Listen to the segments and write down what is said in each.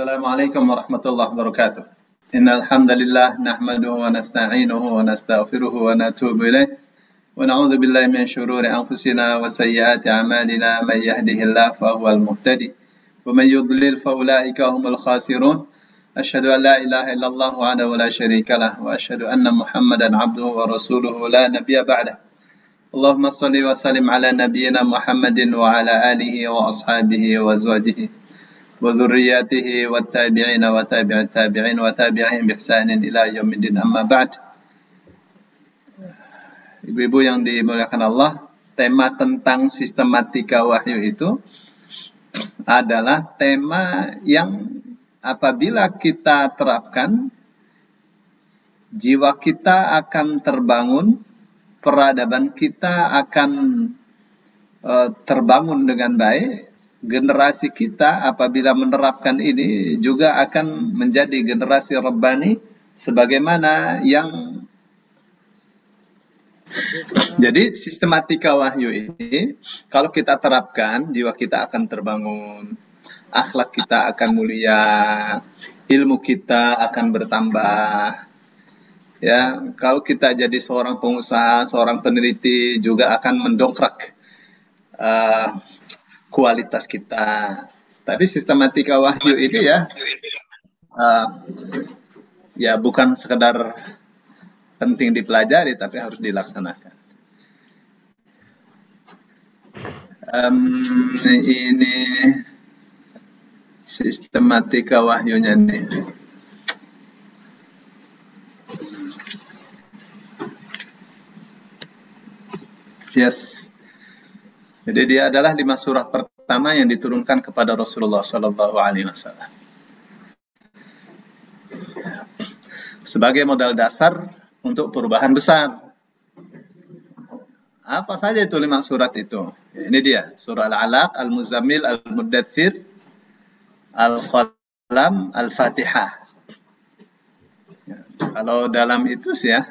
السلام عليكم ورحمة الله وبركاته. إن الحمد لله نحمده ونستعينه ونستغفره ونتوب إليه ونعوذ بالله من شرور أنفسنا وسيئات أعمالنا. من يهده الله فهو المهتدي ومن يضلل فأولئك هم الخاسرون. أشهد أن لا إله إلا الله وحده لا شريك له وأشهد أن محمدا عبده ورسوله لا نبي بعده. اللهم صل وسلم على نبينا محمد وعلى آله وأصحابه وأزواجه وذرياته والتابعين وتابع التابعين وتابعهم بإحسان إلى يوم الدين. Amma ba'd. Ibu-ibu yang dimuliakan Allah, tema tentang sistematika wahyu itu adalah tema yang apabila kita terapkan, jiwa kita akan terbangun, peradaban kita akan terbangun dengan baik. Generasi kita apabila menerapkan ini juga akan menjadi generasi Rabbani sebagaimana yang jadi sistematika wahyu ini kalau kita terapkan, jiwa kita akan terbangun, akhlak kita akan mulia, ilmu kita akan bertambah. Ya, kalau kita jadi seorang pengusaha, seorang peneliti juga akan mendongkrak kualitas kita. Tapi sistematika wahyu ini ya bukan sekedar penting dipelajari, tapi harus dilaksanakan. Ini sistematika wahyunya nih. Yes. Jadi dia adalah 5 surah pertama yang diturunkan kepada Rasulullah Sallallahu Alaihi Wasallam sebagai modal dasar untuk perubahan besar. Apa saja itu 5 surat itu? Ini dia, surah Al-Alaq, Al-Muzammil, Al-Muddathir, Al-Qalam, Al-Fatihah. Kalau dalam itu sih ya,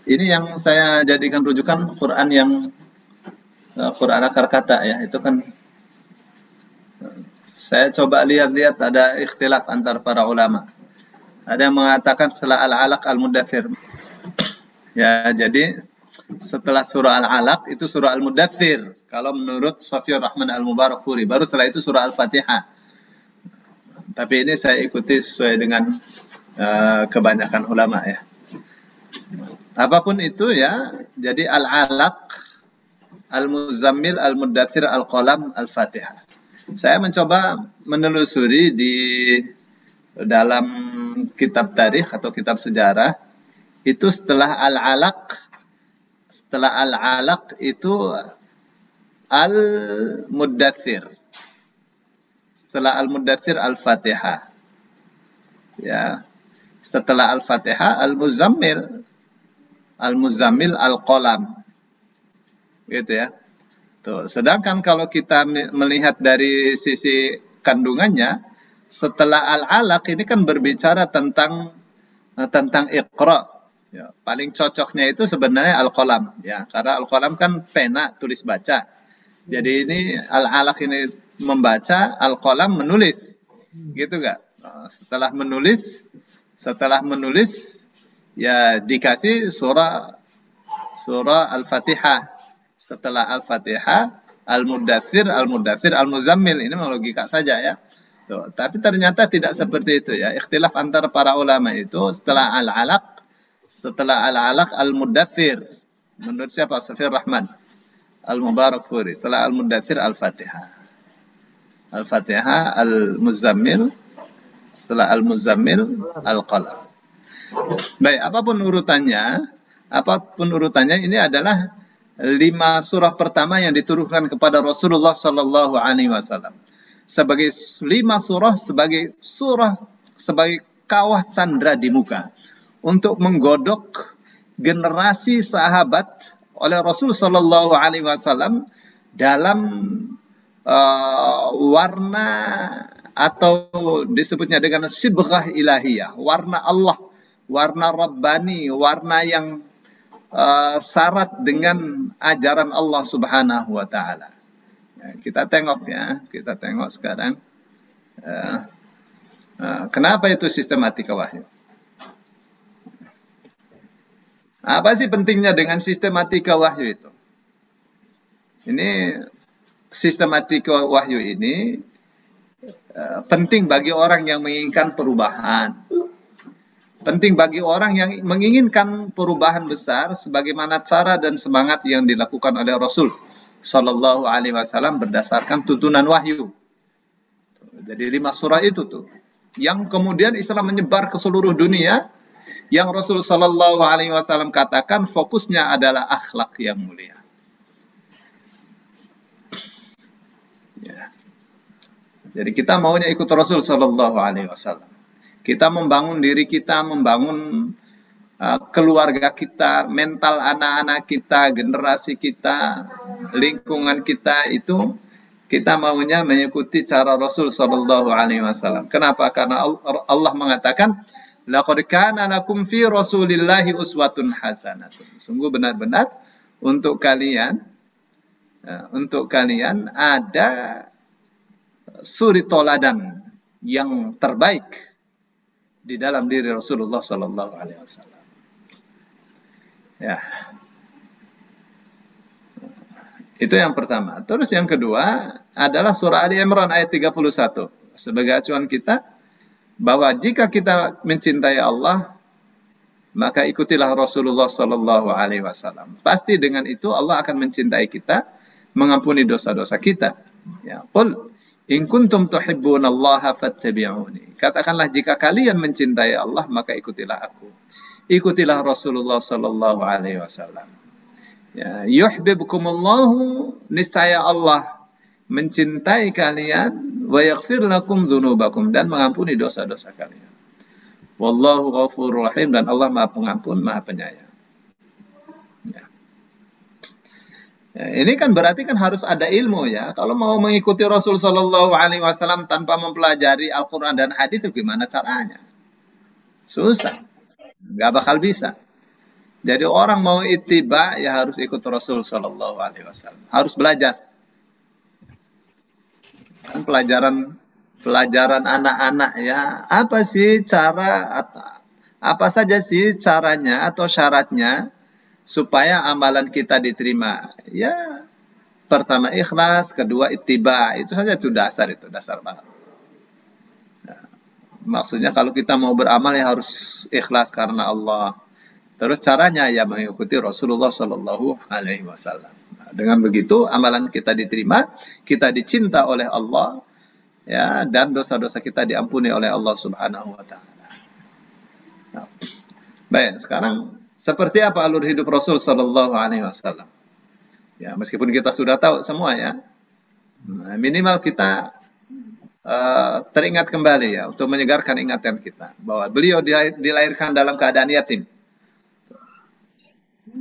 ini yang saya jadikan rujukan Quran yang Quran akar kata ya, itu kan saya coba lihat-lihat ada ikhtilaf antar para ulama. Ada yang mengatakan setelah Al-Alaq Al-Muddathir. Ya, jadi setelah surah Al-Alaq itu surah Al-Muddathir. Kalau menurut Safiyur Rahman Al-Mubarakfuri, baru setelah itu surah Al-Fatihah. Tapi ini saya ikuti sesuai dengan kebanyakan ulama ya. Apapun itu ya, jadi Al-Alaq, Al-Muzammil, Al-Muddathir, Al-Qalam, Al-Fatihah. Saya mencoba menelusuri di dalam kitab tarikh atau kitab sejarah, itu setelah Al-Alaq itu Al-Muddathir. Setelah Al-Muddathir, Al-Fatihah. Ya. Setelah Al-Fatihah, Al-Muzammil, Al-Qalam. Gitu ya. Tuh, sedangkan kalau kita melihat dari sisi kandungannya, setelah Al-Alaq ini kan berbicara tentang Iqra. Ya, paling cocoknya itu sebenarnya Al-Qalam ya, karena Al-Qalam kan pena tulis baca. Jadi ini Al-Alaq ini membaca, Al-Qalam menulis. Gitu enggak? Setelah menulis ya dikasih surah Al-Fatihah. Setelah Al-Fatihah, Al-Muddathir, Al-Muzammil. Ini memang logika saja ya. Tuh, tapi ternyata tidak seperti itu ya. Ikhtilaf antara para ulama itu setelah Al-Alaq, Al-Muddathir. Menurut siapa? Safiyur Rahman Al-Mubarakfuri. Setelah Al-Muddathir, Al-Fatihah. Al-Fatihah, Al-Muzammil. Setelah Al-Muzammil, Al-Qalam. Baik, apapun urutannya ini adalah 5 surah pertama yang diturunkan kepada Rasulullah Sallallahu Alaihi Wasallam. Sebagai 5 surah, sebagai kawah candra di muka untuk menggodok generasi sahabat oleh Rasul Sallallahu Alaihi Wasallam dalam warna atau disebutnya dengan sibghah ilahiyah, warna Allah, warna Rabbani, warna yang syarat dengan ajaran Allah Subhanahu wa Ta'ala. Kita tengok ya, kita tengok sekarang. Kenapa itu sistematika wahyu? Apa sih pentingnya dengan sistematika wahyu itu? Ini sistematika wahyu ini penting bagi orang yang menginginkan perubahan. Penting bagi orang yang menginginkan perubahan besar sebagaimana cara dan semangat yang dilakukan oleh Rasul Shallallahu Alaihi Wasallam berdasarkan tuntunan wahyu. Jadi 5 surah itu tuh, yang kemudian Islam menyebar ke seluruh dunia, yang Rasul Shallallahu Alaihi Wasallam katakan fokusnya adalah akhlak yang mulia. Ya. Jadi kita maunya ikut Rasul Shallallahu Alaihi Wasallam. Kita membangun diri kita, membangun keluarga kita, mental anak-anak kita, generasi kita, lingkungan kita itu. Kita maunya mengikuti cara Rasul Shallallahu Alaihi Wasallam. Kenapa? Karena Allah mengatakan, laqad kana lakum fi Rasulillahi uswatun hasanatun. Sungguh benar-benar untuk kalian ada suri toladan yang terbaik di dalam diri Rasulullah Shallallahu Alaihi Wasallam. Ya. Itu yang pertama. Terus yang kedua adalah surah Ali Imran ayat 31. Sebagai acuan kita bahwa jika kita mencintai Allah, maka ikutilah Rasulullah Sallallahu Alaihi Wasallam. Pasti dengan itu Allah akan mencintai kita, mengampuni dosa-dosa kita. Ya, qul in kuntum tuhibbunallaha fattabi'uni. Katakanlah jika kalian mencintai Allah, maka ikutilah aku. Ikutilah Rasulullah Sallallahu Alaihi Wasallam. Ya, yuhibbukumullahu, niscaya Allah mencintai kalian, wa yaghfir lakum dzunubakum, dan mengampuni dosa-dosa kalian. Wallahu ghafurur rahim, dan Allah Maha Pengampun, Maha Penyayang. Ya. Ya, ini kan berarti kan harus ada ilmu ya. Kalau mau mengikuti Rasul Shallallahu Alaihi Wasallam tanpa mempelajari Al-Quran dan Hadis, gimana caranya? Susah, nggak bakal bisa. Jadi orang mau ittiba ya harus ikut Rasul Shallallahu Alaihi Wasallam. Harus belajar. Kan pelajaran anak-anak ya. Apa sih cara, apa saja sih caranya atau syaratnya supaya amalan kita diterima? Ya, pertama ikhlas, kedua ittiba. Itu saja itu dasar banget. Nah, maksudnya kalau kita mau beramal ya harus ikhlas karena Allah. Terus caranya ya mengikuti Rasulullah Sallallahu Alaihi Wasallam. Nah, dengan begitu amalan kita diterima, kita dicinta oleh Allah, ya, dan dosa-dosa kita diampuni oleh Allah Subhanahu Wa Taala. Nah, baik, sekarang seperti apa alur hidup Rasul Sallallahu Alaihi Wasallam? Ya, meskipun kita sudah tahu semua ya, nah, minimal kita teringat kembali ya untuk menyegarkan ingatan kita bahwa beliau dilahirkan dalam keadaan yatim.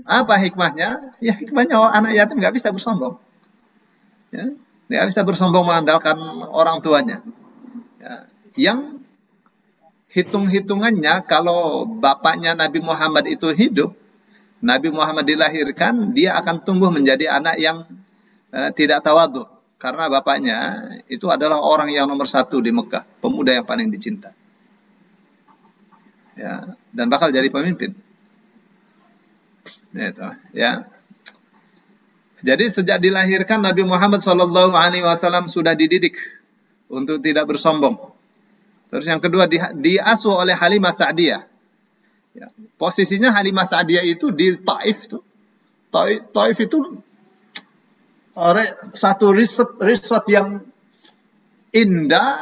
Apa hikmahnya? Ya hikmahnya anak yatim nggak bisa bersombong. Ya, nggak bisa bersombong mengandalkan orang tuanya. Ya, yang hitung-hitungannya kalau bapaknya Nabi Muhammad itu hidup, Nabi Muhammad dilahirkan, dia akan tumbuh menjadi anak yang tidak tawadhu. Karena bapaknya itu adalah orang yang nomor 1 di Mekah, pemuda yang paling dicinta. Ya, dan bakal jadi pemimpin. Itu, ya. Jadi sejak dilahirkan Nabi Muhammad Shallallahu Alaihi Wasallam sudah dididik untuk tidak bersombong. Terus yang kedua diasuh oleh Halimah Sa'diyah. Ya. Posisinya Halimah Sa'diyah itu di Taif tuh. Taif itu satu resort yang indah,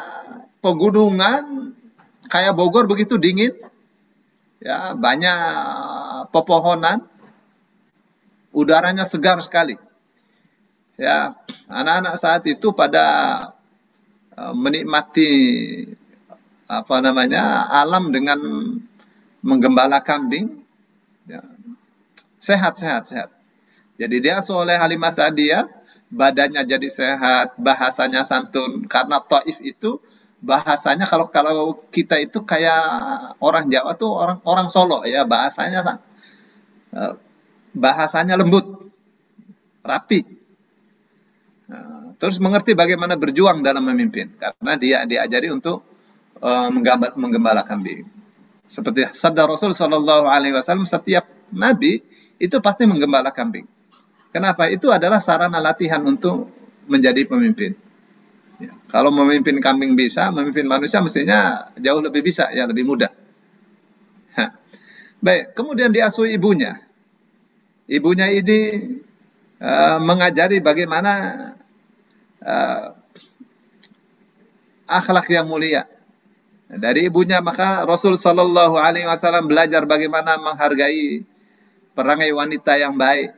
pegunungan, kayak Bogor begitu dingin. Ya, banyak pepohonan. Udaranya segar sekali. Ya, anak-anak saat itu pada menikmati alam dengan menggembala kambing. Ya. Sehat. Jadi dia oleh Halimah Sa'diyah, badannya jadi sehat, bahasanya santun. Karena Taif itu bahasanya kalau kita itu kayak orang Jawa tuh orang Solo ya, bahasanya lembut, rapi. Terus mengerti bagaimana berjuang dalam memimpin, karena dia diajari untuk menggembala kambing. Seperti sabda Rasul Shallallahu Alaihi Wasallam, setiap nabi itu pasti menggembala kambing. Kenapa? Itu adalah sarana latihan untuk menjadi pemimpin. Ya, kalau memimpin kambing bisa, memimpin manusia mestinya jauh lebih bisa, ya lebih mudah. Baik, kemudian diasuh ibunya. Ibunya ini mengajari bagaimana akhlak yang mulia. Dari ibunya maka Rasul Shallallahu Alaihi Wasallam belajar bagaimana menghargai perangai wanita yang baik.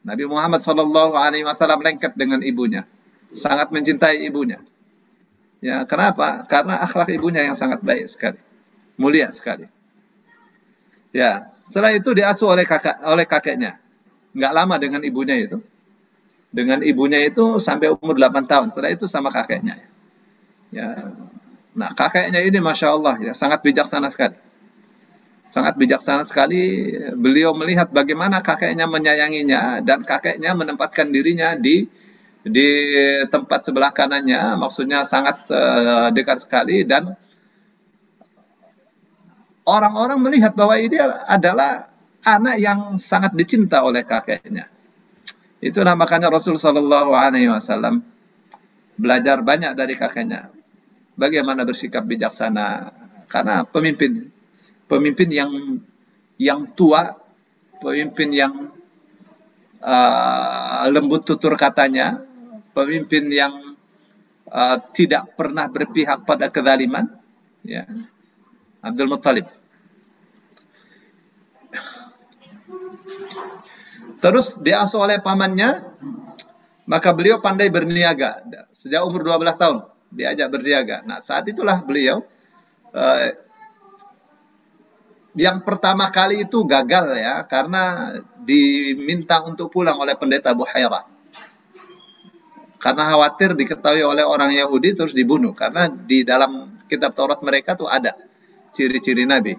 Nabi Muhammad Shallallahu Alaihi Wasallam lengket dengan ibunya, sangat mencintai ibunya. Ya, kenapa? Karena akhlak ibunya yang sangat baik sekali, mulia sekali. Ya, setelah itu diasuh oleh kakeknya. Nggak lama dengan ibunya itu. Dengan ibunya itu sampai umur 8 tahun. Setelah itu sama kakeknya. Ya. Nah, kakeknya ini Masya Allah ya, sangat bijaksana sekali. Sangat bijaksana sekali. Beliau melihat bagaimana kakeknya menyayanginya dan kakeknya menempatkan dirinya di tempat sebelah kanannya, maksudnya sangat dekat sekali, dan orang-orang melihat bahwa ini adalah anak yang sangat dicinta oleh kakeknya. Itulah makanya Rasul Shallallahu Alaihi Wasallam belajar banyak dari kakeknya, bagaimana bersikap bijaksana. Karena pemimpin yang tua, pemimpin yang lembut tutur katanya, pemimpin yang tidak pernah berpihak pada kezaliman, ya, Abdul Muttalib. Terus diasuh oleh pamannya, maka beliau pandai berniaga. Sejak umur 12 tahun diajak berniaga. Nah, saat itulah beliau yang pertama kali itu gagal ya, karena diminta untuk pulang oleh pendeta Buhairah. Karena khawatir diketahui oleh orang Yahudi terus dibunuh. Karena di dalam kitab Taurat mereka tuh ada ciri-ciri Nabi,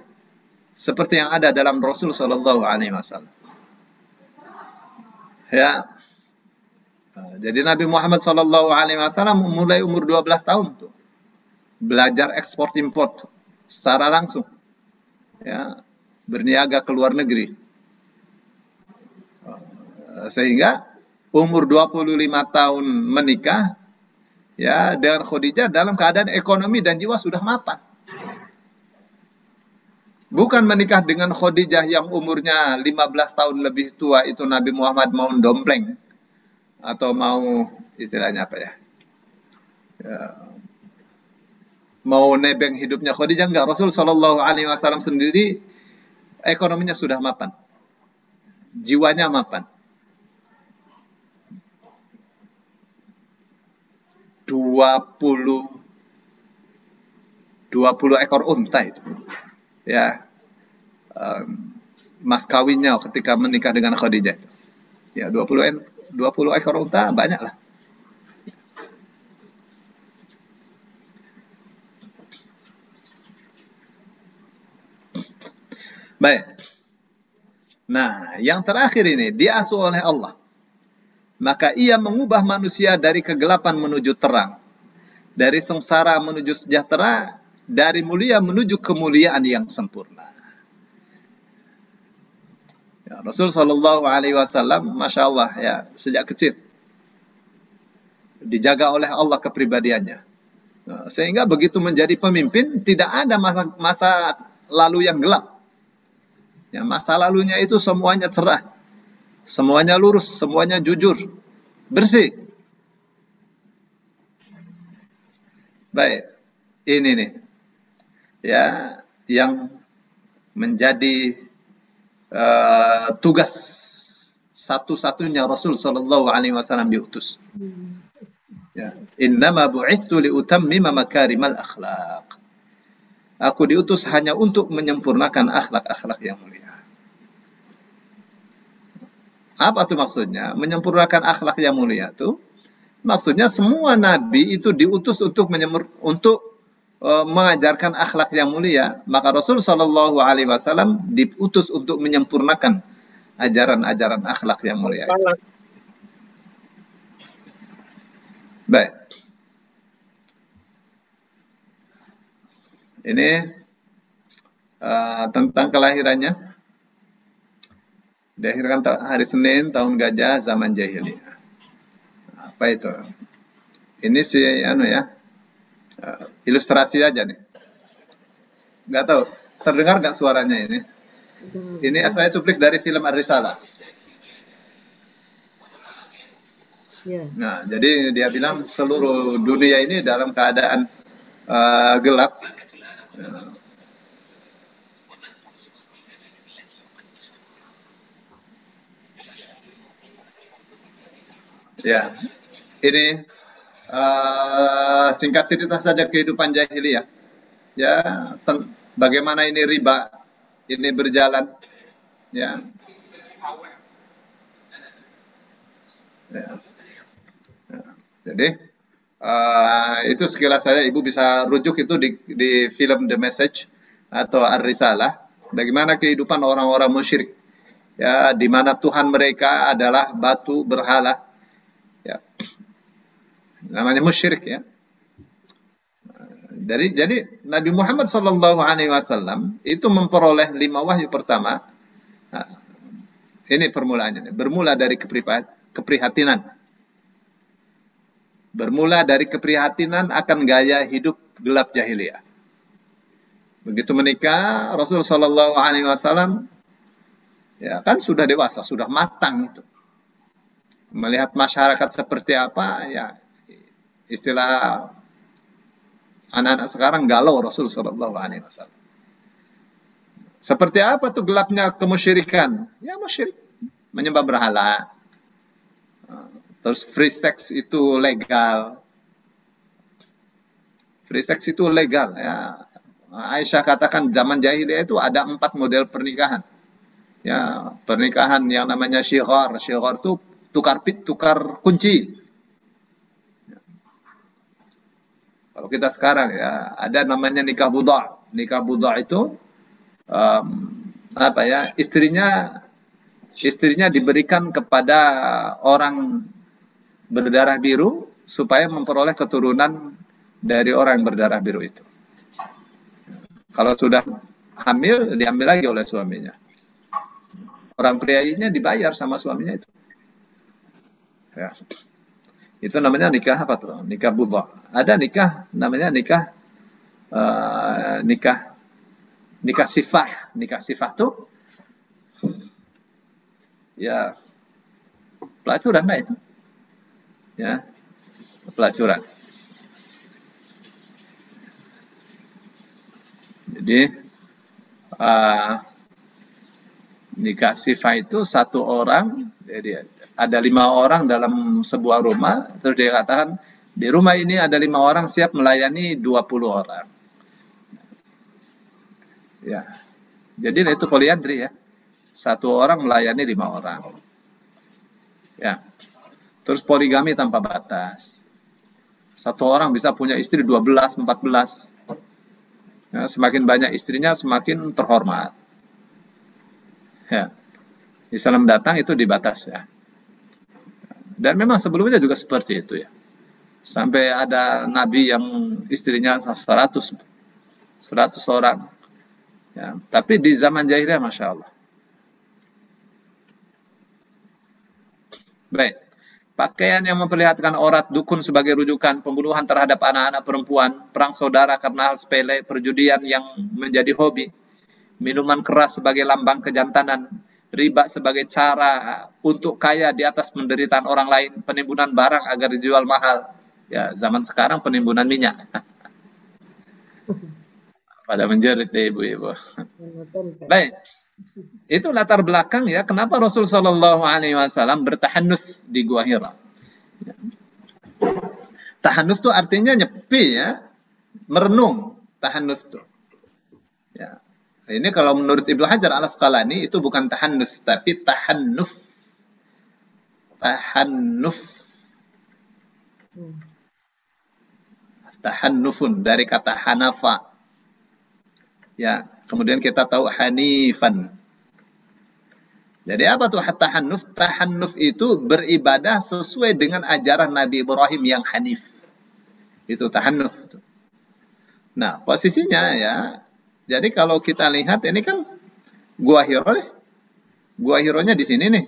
seperti yang ada dalam Rasul Shallallahu Alaihi Wasallam. Ya, jadi Nabi Muhammad Shallallahu Alaihi Wasallam mulai umur 12 tahun tuh belajar ekspor import secara langsung, ya, berniaga ke luar negeri, sehingga umur 25 tahun menikah, ya, dengan Khadijah dalam keadaan ekonomi dan jiwa sudah mapan. Bukan menikah dengan Khadijah yang umurnya 15 tahun lebih tua, itu Nabi Muhammad mau dompleng atau mau istilahnya apa ya, mau nebeng hidupnya Khadijah. Enggak, Rasul Shallallahu Alaihi Wasallam sendiri ekonominya sudah mapan, jiwanya mapan. 20 ekor unta itu, ya, mas kawinnya ketika menikah dengan Khadijah itu. Ya, 20 ekor unta banyak lah. Baik. Nah, yang terakhir ini diasuh oleh Allah. Maka ia mengubah manusia dari kegelapan menuju terang, dari sengsara menuju sejahtera, dari mulia menuju kemuliaan yang sempurna. Ya, Rasul Shallallahu Alaihi Wasallam, Masya Allah ya, sejak kecil dijaga oleh Allah kepribadiannya, sehingga begitu menjadi pemimpin tidak ada masa lalu yang gelap. Ya, masa lalunya itu semuanya cerah, semuanya lurus, semuanya jujur, bersih. Baik, ini nih ya yang menjadi tugas satu-satunya Rasul Shallallahu Alaihi Wasallam diutus. Ya, innama bu'ithtu liutammima makarimal akhlaq. Aku diutus hanya untuk menyempurnakan akhlak-akhlak yang mulia. Apa tuh maksudnya? Menyempurnakan akhlak yang mulia itu maksudnya semua nabi itu diutus untuk mengajarkan akhlak yang mulia. Maka Rasul Shallallahu Alaihi Wasallam diutus untuk menyempurnakan ajaran-ajaran akhlak yang mulia itu. Baik. Ini tentang kelahirannya. Dilahirkan hari Senin, tahun gajah, zaman jahiliyah. Apa itu? Ini sih ilustrasi aja nih. Nggak tahu, terdengar nggak suaranya ini? Ini saya cuplik dari film Ar-Risalah. Nah, jadi dia bilang seluruh dunia ini dalam keadaan gelap. Ya, ini singkat cerita saja kehidupan jahiliyah. Ya, bagaimana ini riba ini berjalan. Ya. Jadi itu sekilas saya Ibu bisa rujuk itu di film The Message atau Ar-Risalah. Bagaimana kehidupan orang-orang musyrik. Ya, di mana Tuhan mereka adalah batu berhala. Ya. Namanya musyrik ya. Jadi Nabi Muhammad SAW itu memperoleh 5 wahyu pertama. Nah, ini permulaannya. Bermula dari keprihatinan. Bermula dari keprihatinan akan gaya hidup gelap jahiliyah. Begitu menikah, Rasul SAW ya kan sudah dewasa, sudah matang itu. Melihat masyarakat seperti apa, ya istilah anak-anak sekarang galau Rasul SAW. Seperti apa tuh gelapnya kemusyrikan? Ya musyrik, menyembah berhala. Terus free sex itu legal. Free sex itu legal ya. Aisyah katakan zaman jahiliyah itu ada 4 model pernikahan. Ya, pernikahan yang namanya syighar. Syighar itu tukar kunci. Kalau kita sekarang ya ada namanya nikah budha. Nikah budha itu istrinya diberikan kepada orang berdarah biru supaya memperoleh keturunan dari orang yang berdarah biru itu. Kalau sudah hamil, diambil lagi oleh suaminya. Orang prianya dibayar sama suaminya itu. Ya. Itu namanya nikah apa tuh? Nikah budha. Ada nikah namanya nikah sifah. Nikah sifah tuh ya pelacuran lah itu. Ya. Pelacuran. Jadi nikah sifah itu satu orang, jadi ada 5 orang dalam sebuah rumah, terus dia katakan di rumah ini ada 5 orang siap melayani 20 orang. Ya, jadi itu poliandri ya, satu orang melayani 5 orang. Ya, terus poligami tanpa batas. Satu orang bisa punya istri 12, 14. Ya, semakin banyak istrinya semakin terhormat. Ya, Islam datang itu dibatas ya. Dan memang sebelumnya juga seperti itu ya. Sampai ada nabi yang istrinya 100 orang. Ya, tapi di zaman jahiliyah Masya Allah. Baik. Pakaian yang memperlihatkan aurat dukun sebagai rujukan, pembunuhan terhadap anak-anak perempuan, perang saudara karena hal sepele, perjudian yang menjadi hobi, minuman keras sebagai lambang kejantanan, riba sebagai cara untuk kaya di atas penderitaan orang lain, penimbunan barang agar dijual mahal. Ya, zaman sekarang penimbunan minyak. Pada menjerit deh ibu-ibu. Baik. Itu latar belakang ya, kenapa Rasul Shallallahu Alaihi Wasallam bertahannuts di Gua Hira. Ya. Tahannuts itu artinya nyepi ya, merenung. Tahannuts itu. Ya. Ini kalau menurut Ibnu Hajar al-Asqalani itu bukan tahannuts tapi tahannuf. Tahannuf. Tahannufun dari kata hanafa. Ya, kemudian kita tahu hanifan. Jadi apa tuh tahannuf? Tahannuf itu beribadah sesuai dengan ajaran Nabi Ibrahim yang hanif. Itu tahannuf. Nah, posisinya ya, jadi kalau kita lihat ini kan Gua Hiro nih. Gua Hironya di sini nih.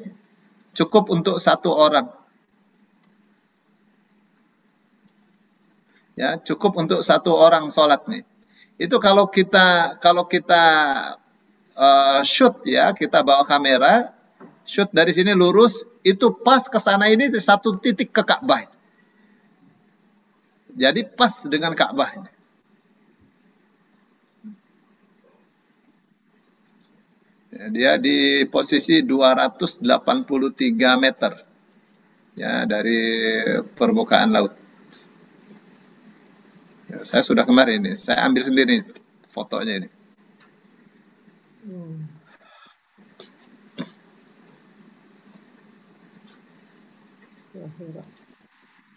Cukup untuk satu orang. Ya, cukup untuk satu orang sholat nih. Itu kalau kita shoot ya, kita bawa kamera, shoot dari sini lurus, itu pas ke sana ini satu titik ke Ka'bah. Jadi pas dengan Ka'bah ini. Ya, dia di posisi 283 meter ya dari permukaan laut. Ya, saya sudah kemarin ini, saya ambil sendiri fotonya ini.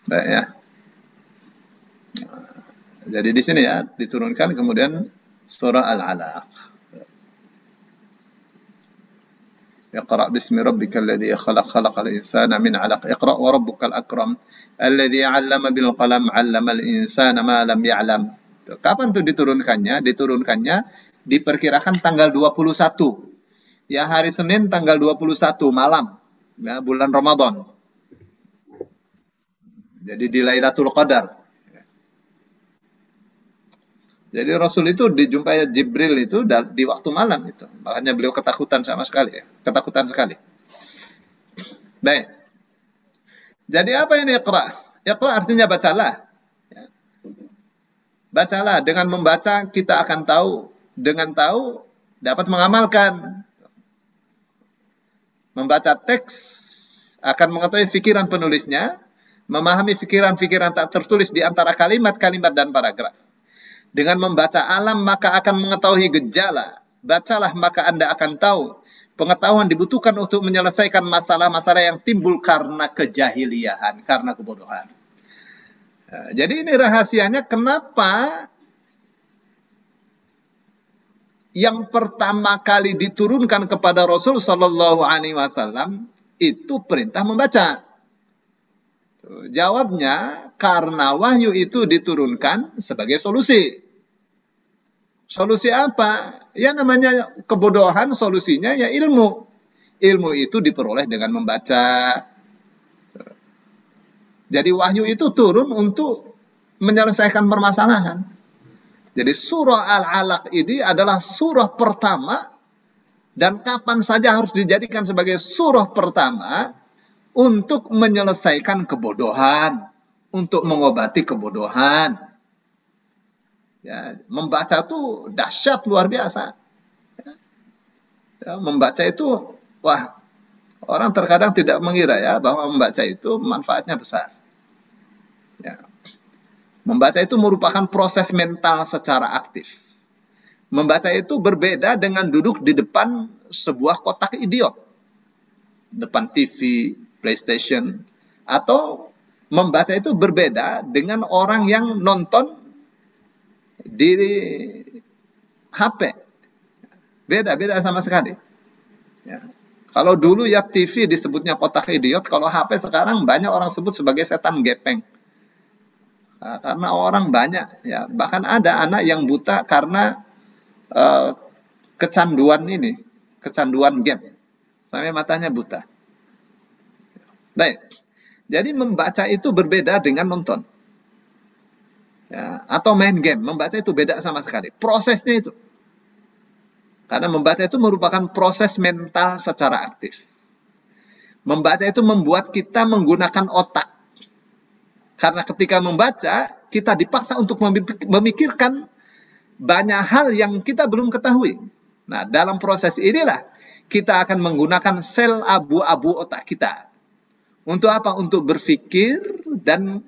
Baik ya. Jadi di sini ya diturunkan kemudian surah Al-Alaq. اقرأ باسم ربك الذي خلق خلق الإنسان من علق اقرأ وربك الأكرم الذي علم بالقلم علم الإنسان ما لم يعلم. Kapan tuh diturunkannya? Diturunkannya diperkirakan tanggal 21. Ya hari Senin tanggal 21 malam. Ya, bulan Ramadan. Jadi di Lailatul Qadar. Jadi Rasul itu dijumpai Jibril itu di waktu malam itu. Makanya beliau ketakutan sama sekali ya. Ketakutan sekali. Baik. Jadi apa ini Iqra? Iqra artinya bacalah. Bacalah. Dengan membaca kita akan tahu. Dengan tahu dapat mengamalkan. Membaca teks akan mengetahui pikiran penulisnya. Memahami pikiran-pikiran tak tertulis di antara kalimat-kalimat dan paragraf. Dengan membaca alam maka akan mengetahui gejala. Bacalah maka Anda akan tahu. Pengetahuan dibutuhkan untuk menyelesaikan masalah-masalah yang timbul karena kejahiliahan, karena kebodohan. Jadi ini rahasianya kenapa yang pertama kali diturunkan kepada Rasul Shallallahu Alaihi Wasallam itu perintah membaca. Jawabnya karena wahyu itu diturunkan sebagai solusi. Solusi apa? Ya namanya kebodohan, solusinya ya ilmu. Ilmu itu diperoleh dengan membaca. Jadi wahyu itu turun untuk menyelesaikan permasalahan. Jadi surah Al-Alaq ini adalah surah pertama dan kapan saja harus dijadikan sebagai surah pertama untuk menyelesaikan kebodohan, untuk mengobati kebodohan. Ya, membaca itu dahsyat luar biasa. Ya, membaca itu, wah, orang terkadang tidak mengira ya bahwa membaca itu manfaatnya besar. Ya. Membaca itu merupakan proses mental secara aktif. Membaca itu berbeda dengan duduk di depan sebuah kotak idiot, depan TV, PlayStation, atau membaca itu berbeda dengan orang yang nonton di HP. Beda sama sekali. Ya. Kalau dulu ya TV disebutnya kotak idiot, kalau HP sekarang banyak orang sebut sebagai setan gepeng. Nah, karena orang banyak, ya bahkan ada anak yang buta karena kecanduan game, sampai matanya buta. Baik, jadi membaca itu berbeda dengan nonton. Ya, atau main game, membaca itu beda sama sekali. Prosesnya itu. Karena membaca itu merupakan proses mental secara aktif. Membaca itu membuat kita menggunakan otak. Karena ketika membaca, kita dipaksa untuk memikirkan banyak hal yang kita belum ketahui. Nah, dalam proses inilah kita akan menggunakan sel abu-abu otak kita. Untuk apa? Untuk berpikir dan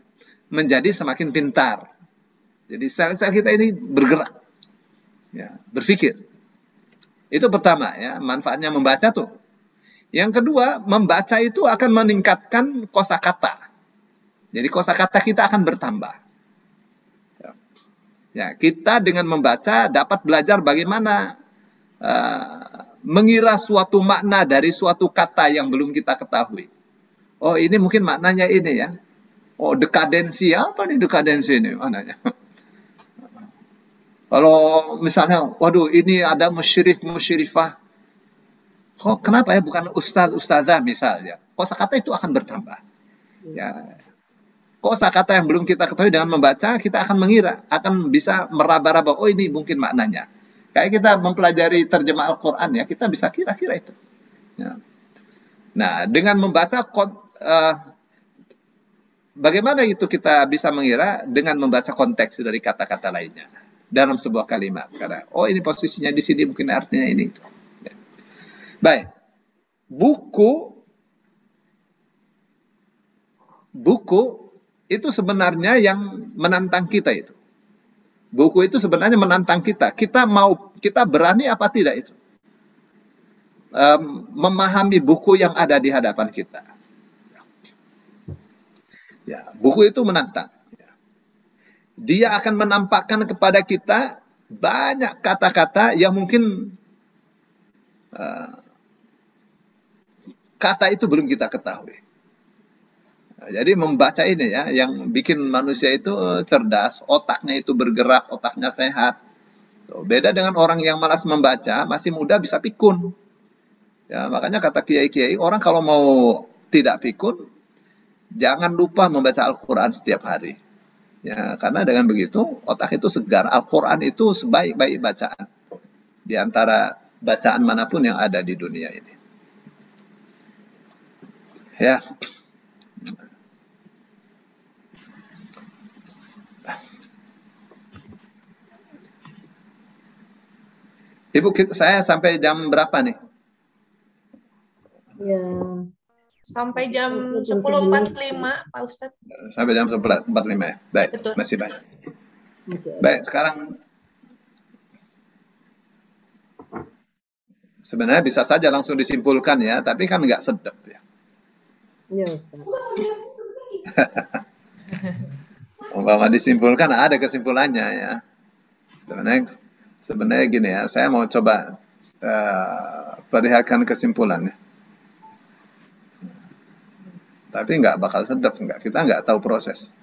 menjadi semakin pintar. Jadi sel-sel kita ini bergerak, ya, berpikir. Itu pertama ya, manfaatnya membaca tuh. Yang kedua, membaca itu akan meningkatkan kosakata. Jadi kosakata kita akan bertambah. Ya, kita dengan membaca dapat belajar bagaimana mengira suatu makna dari suatu kata yang belum kita ketahui. Oh, ini mungkin maknanya ini ya. Oh, dekadensi. Apa nih dekadensi ini maknanya? Kalau misalnya, waduh ini ada musyrif, musyrifah. Kok kenapa ya bukan ustaz, ustazah misalnya. Kosakata itu akan bertambah. Ya. Kosakata yang belum kita ketahui dengan membaca, kita akan mengira, akan bisa meraba-raba, oh ini mungkin maknanya. Kayak kita mempelajari terjemah Al-Quran ya, kita bisa kira-kira itu. Ya. Nah, dengan membaca, bagaimana itu kita bisa mengira dengan membaca konteks dari kata-kata lainnya dalam sebuah kalimat. Karena, oh ini posisinya di sini, mungkin artinya ini. Ya. Baik, buku itu sebenarnya yang menantang kita itu. Buku itu sebenarnya menantang kita. Kita berani apa tidak itu? Memahami buku yang ada di hadapan kita. Ya, buku itu menantang. Dia akan menampakkan kepada kita banyak kata-kata yang mungkin kata itu belum kita ketahui. Jadi membaca ini ya, yang bikin manusia itu cerdas, otaknya itu bergerak, otaknya sehat. Beda dengan orang yang malas membaca, masih muda bisa pikun. Ya, makanya kata kiai-kiai, orang kalau mau tidak pikun, jangan lupa membaca Al-Quran setiap hari. Ya, karena dengan begitu, otak itu segar. Al-Quran itu sebaik-baik bacaan. Di antara bacaan manapun yang ada di dunia ini. Ya. Ibu, saya sampai jam berapa nih? Ya. Sampai jam 10.45, Pak Ustadz. Sampai jam 10.45 ya? Baik, betul. Masih banyak. Baik, sekarang sebenarnya bisa saja langsung disimpulkan ya, tapi kan nggak sedap ya. Iya, Ustaz. Umpama disimpulkan, ada kesimpulannya ya. Sebenarnya gini ya, saya mau coba perlihatkan kesimpulannya. Tapi nggak bakal sedap, kita nggak tahu proses.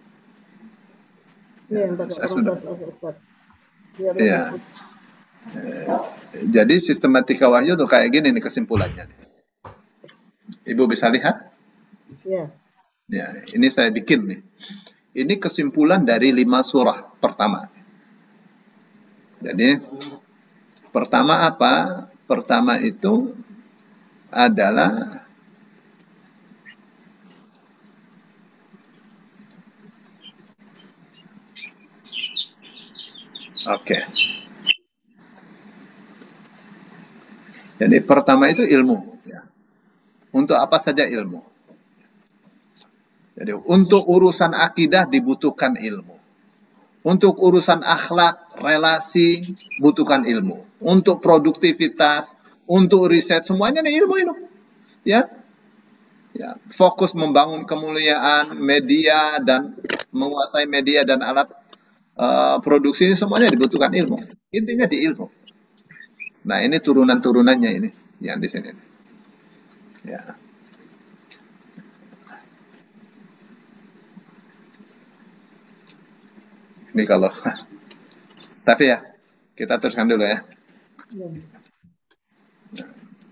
Iya, saya sudah. Iya. Jadi sistematika wahyu tuh kayak gini nih kesimpulannya. Ibu bisa lihat? Iya. Ya, ini saya bikin nih. Ini kesimpulan dari 5 surah pertama. Jadi pertama apa? Pertama itu adalah oke. Jadi pertama itu ilmu. Ya. Untuk apa saja ilmu. Jadi untuk urusan akidah dibutuhkan ilmu. Untuk urusan akhlak, relasi, butuhkan ilmu. Untuk produktivitas, untuk riset, semuanya nih ilmu itu. Ya. Ya, fokus membangun kemuliaan media dan menguasai media dan alat produksi ini semuanya dibutuhkan ilmu. Intinya di ilmu. Nah, ini turunan-turunannya ini yang di sini. Ya. Ini kalau tapi ya, kita teruskan dulu ya. Nah,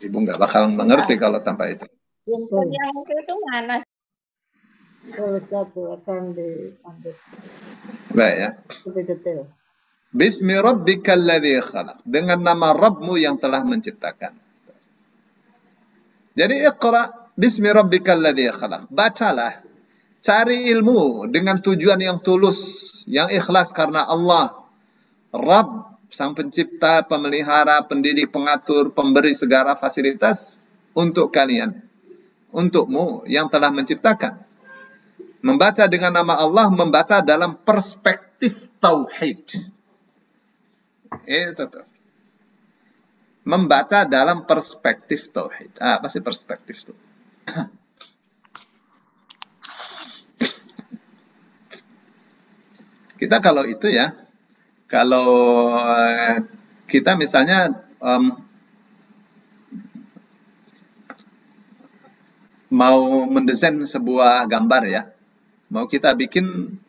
Ibu nggak bakal mengerti kalau tanpa itu. Yang itu mana? Akan diambil. Baik ya. Lebih detail. Bismi rabbikal ladzi khalaq. Dengan nama Rabbmu yang telah menciptakan. Jadi iqra bismi rabbikal ladzi khalaq. Bacalah. Cari ilmu dengan tujuan yang tulus, yang ikhlas karena Allah. Rabb, sang pencipta, pemelihara, pendidik, pengatur, pemberi segala fasilitas untuk kalian. Untukmu yang telah menciptakan. Membaca dengan nama Allah, membaca dalam perspektif tauhid. Itu tuh. Membaca dalam perspektif tauhid. Apa sih perspektif itu? Kita kalau itu ya, kalau kita misalnya mau mendesain sebuah gambar ya, mau kita bikin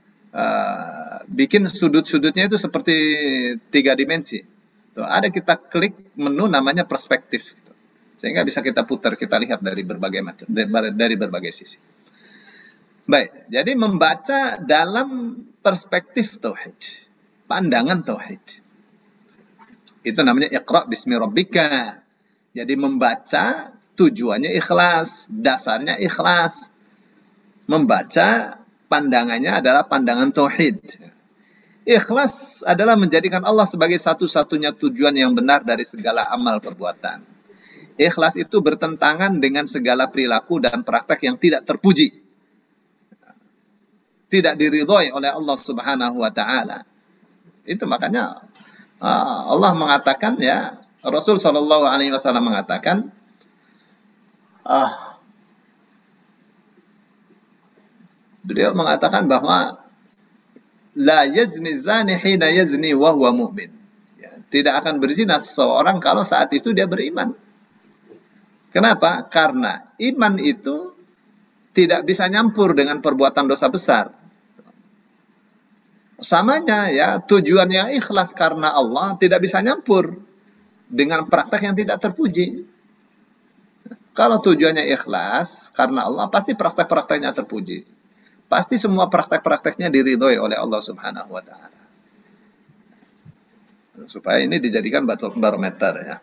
sudut-sudutnya itu seperti 3 dimensi. Tuh, ada kita klik menu namanya perspektif, sehingga bisa kita putar, kita lihat dari berbagai sisi. Baik, jadi membaca dalam perspektif tauhid, pandangan tauhid. Itu namanya Iqra bismi rabbika. Jadi membaca tujuannya ikhlas, dasarnya ikhlas. Membaca pandangannya adalah pandangan tauhid. Ikhlas adalah menjadikan Allah sebagai satu-satunya tujuan yang benar dari segala amal perbuatan. Ikhlas itu bertentangan dengan segala perilaku dan praktek yang tidak terpuji, tidak diridhoi oleh Allah Subhanahu wa taala. Itu makanya Allah mengatakan ya, Rasul sallallahu alaihi wasallam mengatakan beliau mengatakan bahwa la yazni zani hina yazni wa huwa mu'min. Ya, tidak akan berzina seseorang kalau saat itu dia beriman. Kenapa? Karena iman itu tidak bisa nyampur dengan perbuatan dosa besar. Samanya ya, tujuannya ikhlas karena Allah tidak bisa nyampur dengan praktek yang tidak terpuji. Kalau tujuannya ikhlas karena Allah, pasti praktek-prakteknya terpuji. Pasti semua praktek-prakteknya diridhoi oleh Allah Subhanahu wa taala. Supaya ini dijadikan barometer ya.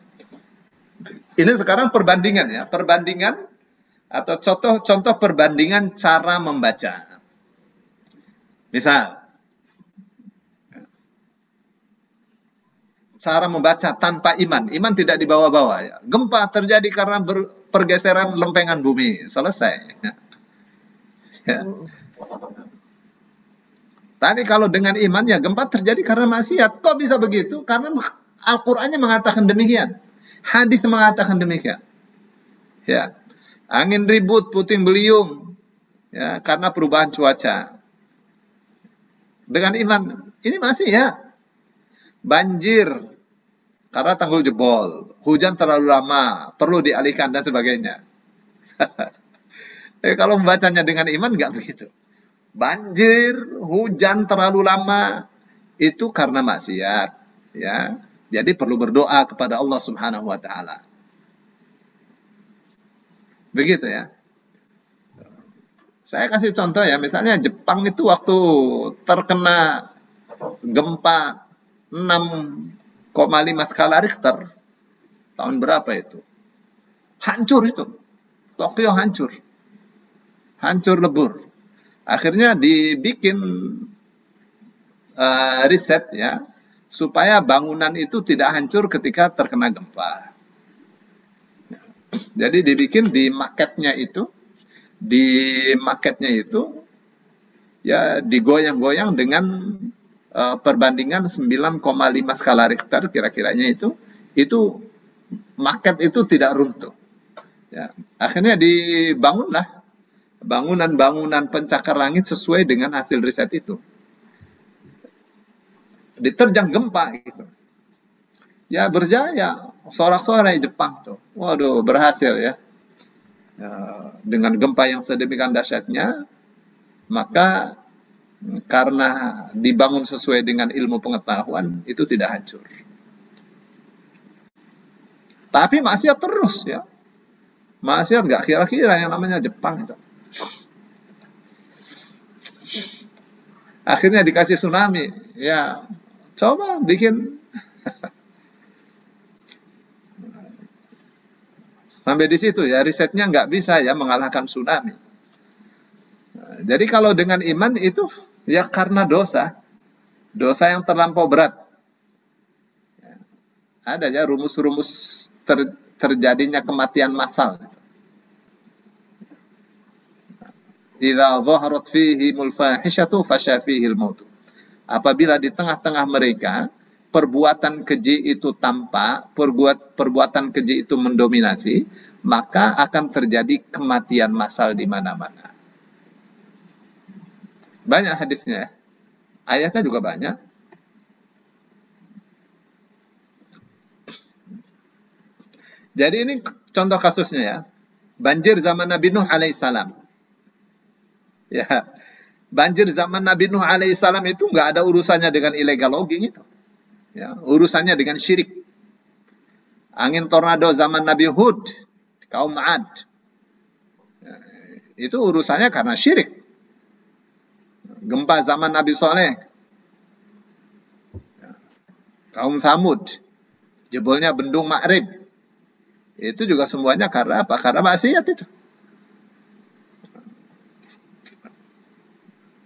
Ini sekarang perbandingan ya, perbandingan atau contoh perbandingan cara membaca. Misal cara membaca tanpa iman. Iman tidak dibawa-bawa. Ya. Gempa terjadi karena pergeseran lempengan bumi. Selesai. Ya. Tadi kalau dengan iman, ya gempa terjadi karena maksiat. Kok bisa begitu? Karena Al-Qur'annya mengatakan demikian. Hadis mengatakan demikian. Ya. Angin ribut, puting beliung. Ya, karena perubahan cuaca. Dengan iman, ini masih ya. Banjir karena tanggul jebol, hujan terlalu lama, perlu dialihkan dan sebagainya. Kalau membacanya dengan iman nggak begitu. Banjir, hujan terlalu lama itu karena maksiat, ya. Jadi perlu berdoa kepada Allah Subhanahu wa taala. Begitu ya. Saya kasih contoh ya, misalnya Jepang itu waktu terkena gempa 6,5 skala Richter. Tahun berapa itu? Hancur itu. Tokyo hancur. Hancur lebur. Akhirnya dibikin riset ya, supaya bangunan itu tidak hancur ketika terkena gempa. Jadi dibikin di marketnya itu ya digoyang-goyang dengan perbandingan 9,5 skala Richter kira-kiranya itu market itu tidak runtuh. Ya, akhirnya dibangunlah bangunan-bangunan pencakar langit sesuai dengan hasil riset itu. Diterjang gempa gitu. Ya berjaya, sorak-sorai Jepang tuh. Waduh, berhasil ya. Dengan gempa yang sedemikian dahsyatnya, maka karena dibangun sesuai dengan ilmu pengetahuan, itu tidak hancur. Tapi maksiat terus ya. Maksiat gak kira-kira yang namanya Jepang itu. Akhirnya dikasih tsunami. Ya, coba bikin. Sampai di situ ya, risetnya nggak bisa ya mengalahkan tsunami. Jadi kalau dengan iman itu ya karena dosa yang terlampau berat. Ada ya rumus-rumus terjadinya kematian massal. Idza zaharat fihimul fahishatu fasya fihil maut. Apabila di tengah-tengah mereka perbuatan keji itu tampak, perbuatan keji itu mendominasi, maka akan terjadi kematian massal di mana-mana. Banyak hadisnya. Ayatnya juga banyak. Jadi ini contoh kasusnya ya. Banjir zaman Nabi Nuh alaihissalam. Ya, banjir zaman Nabi Nuh alaihissalam itu nggak ada urusannya dengan illegal logging itu. Ya, urusannya dengan syirik. Angin tornado zaman Nabi Hud, kaum Ad, ya, itu urusannya karena syirik. Gempa zaman Nabi Soleh, ya, kaum Thamud, jebolnya bendung Ma'rib, itu juga semuanya karena apa? Karena maksiat itu.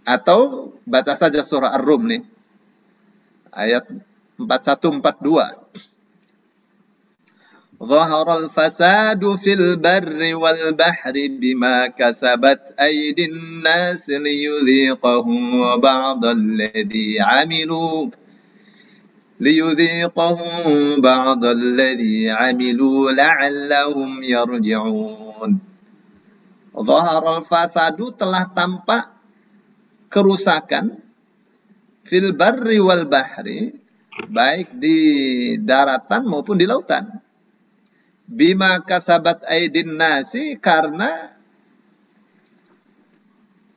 Atau baca saja surah Ar-Rum nih, ayat 41-42. ظهر الفساد في البر والبحر بما كسبت أيدي الناس ليذيقهم بعض الذي عملوا لعلهم يرجعون. ظهر الفساد, telah tampak kerusakan, fil barri wal bahri, baik di daratan maupun di lautan. Bima kasabat aidin nasi, karena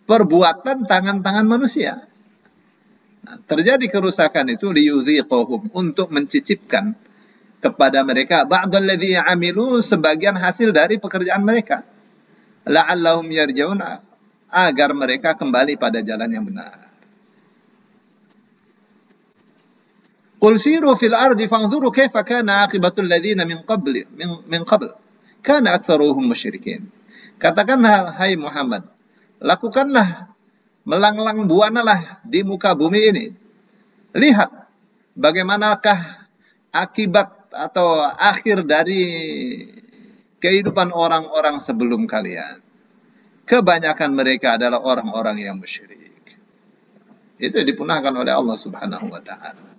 perbuatan tangan-tangan manusia. Nah, terjadi kerusakan itu liyudhiqahum, untuk mencicipkan kepada mereka ba'dal ladzi amilu, sebagian hasil dari pekerjaan mereka, la'allahum yarji'un, agar mereka kembali pada jalan yang benar. Qul siru fil ardi fanzuru kaifa kana aqibatul ladzina min qabl kana aktsaruhum musyrikin. Katakanlah, hai Muhammad, lakukanlah, melanglang buanalah di muka bumi ini. Lihat bagaimanakah akibat atau akhir dari kehidupan orang-orang sebelum kalian. Kebanyakan mereka adalah orang-orang yang musyrik. Itu dipunahkan oleh Allah Subhanahu wa taala.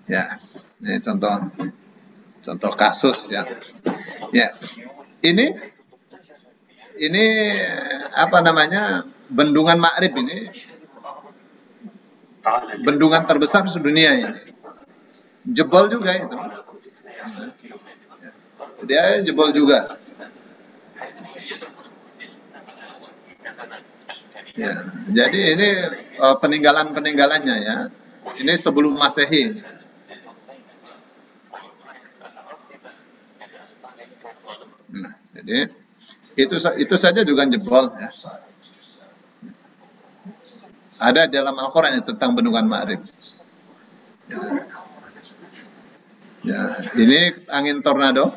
Ya, ini contoh kasus ya. Ya. Ini apa namanya? Bendungan Ma'rib ini. Bendungan terbesar sedunia ini. Jebol juga itu. Dia jebol juga. Ya, jadi ini peninggalan-peninggalannya ya. Ini sebelum Masehi. Nah, jadi itu saja juga jebol ya. Ada dalam Al-Quran tentang bendungan Ma'rib. Ya, ini angin tornado.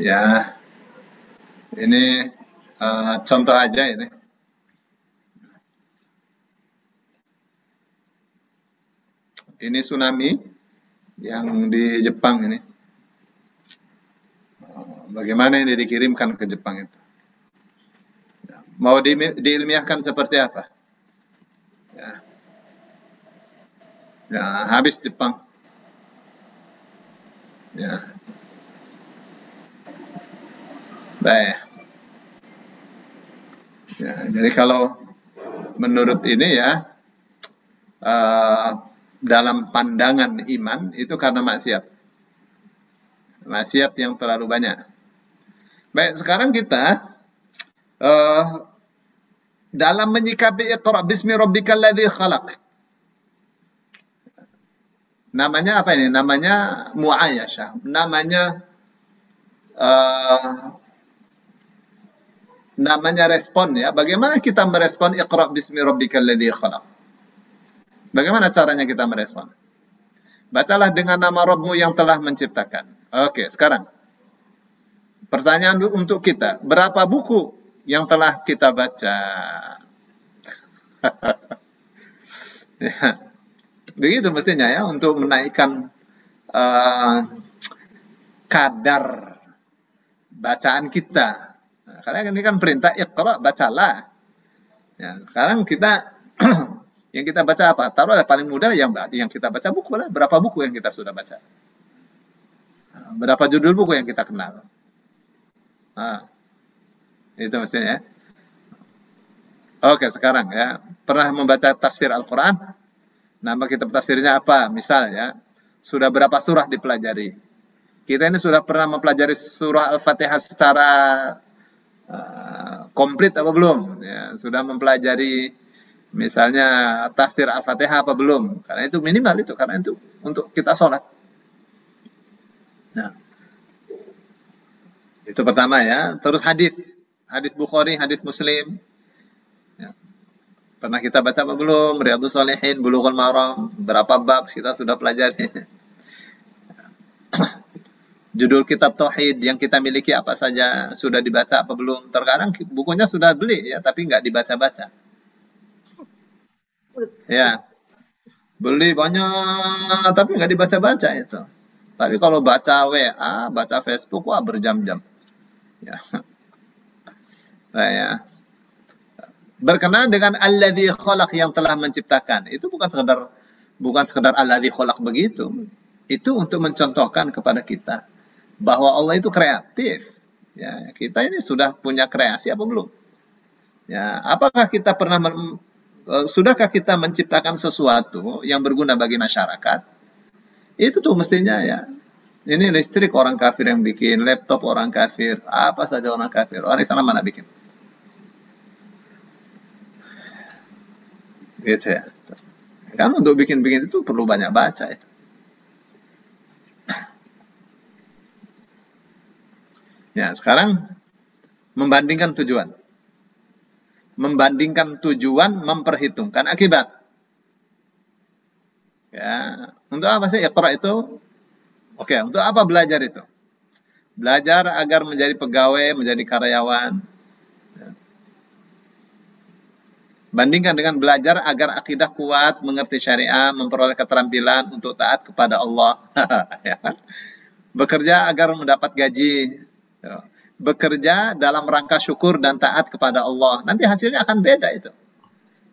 Ya, ini contoh aja ini. Ini tsunami yang di Jepang ini. Bagaimana ini dikirimkan ke Jepang itu? Mau diilmiahkan seperti apa? Ya, habis Jepang. Ya. Baik. Ya, jadi kalau menurut ini ya, dalam pandangan iman itu karena maksiat. Maksiat yang terlalu banyak. Baik, sekarang kita dalam menyikapi Iqra bismi rabbikal ladzi khalaq. Namanya apa ini? Namanya mu'ayyashah. Namanya respon ya. Bagaimana kita merespon Iqra bismi rabbikal ladzi khalaq? Bagaimana caranya kita merespon? Bacalah dengan nama Rabbmu yang telah menciptakan. Oke, sekarang pertanyaan untuk kita, berapa buku yang telah kita baca? Ya, begitu mestinya ya, untuk menaikkan kadar bacaan kita. Nah, karena ini kan perintah Iqra, bacalah. Ya, sekarang kita yang kita baca apa? Taruhlah paling mudah yang kita baca buku lah. Berapa buku yang kita sudah baca? Berapa judul buku yang kita kenal? Nah, itu mestinya ya. Oke, sekarang ya. Pernah membaca tafsir Al-Quran? Nama kitab tafsirnya apa? Misal ya. Sudah berapa surah dipelajari? Kita ini sudah pernah mempelajari surah Al-Fatihah secara komplit apa belum? Ya, sudah mempelajari misalnya tafsir Al-Fatihah apa belum? Karena itu minimal itu. Karena itu untuk kita sholat. Nah, itu pertama ya. Terus hadis. Hadis Bukhari, hadis Muslim. Ya. Pernah kita baca apa belum? Riyadhus Shalihin, Bulughul Maram, berapa bab kita sudah pelajari. Judul kitab tauhid yang kita miliki apa saja, sudah dibaca apa belum? Terkadang bukunya sudah beli ya, tapi nggak dibaca-baca. Ya, beli banyak tapi nggak dibaca-baca itu. Tapi kalau baca WA, baca Facebook, wah berjam-jam. Ya. Nah, ya. Berkenaan dengan alladzi khalaq yang telah menciptakan. Itu bukan sekedar alladzi khalaq begitu. Itu untuk mencontohkan kepada kita bahwa Allah itu kreatif. Ya, kita ini sudah punya kreasi apa belum? Ya, apakah kita pernah sudahkah kita menciptakan sesuatu yang berguna bagi masyarakat? Itu tuh mestinya ya. Ini listrik orang kafir yang bikin, laptop orang kafir, apa saja orang kafir. Orang Islam mana bikin? Gitu ya. Kan untuk bikin-bikin itu perlu banyak baca itu. Ya, sekarang membandingkan tujuan. Membandingkan tujuan, memperhitungkan akibat. Ya, untuk apa sih Iqra itu? Oke, untuk apa belajar itu? Belajar agar menjadi pegawai, menjadi karyawan. Ya. Bandingkan dengan belajar agar akidah kuat, mengerti syariah, memperoleh keterampilan untuk taat kepada Allah. Ya kan? Bekerja agar mendapat gaji. Bekerja dalam rangka syukur dan taat kepada Allah. Nanti hasilnya akan beda itu.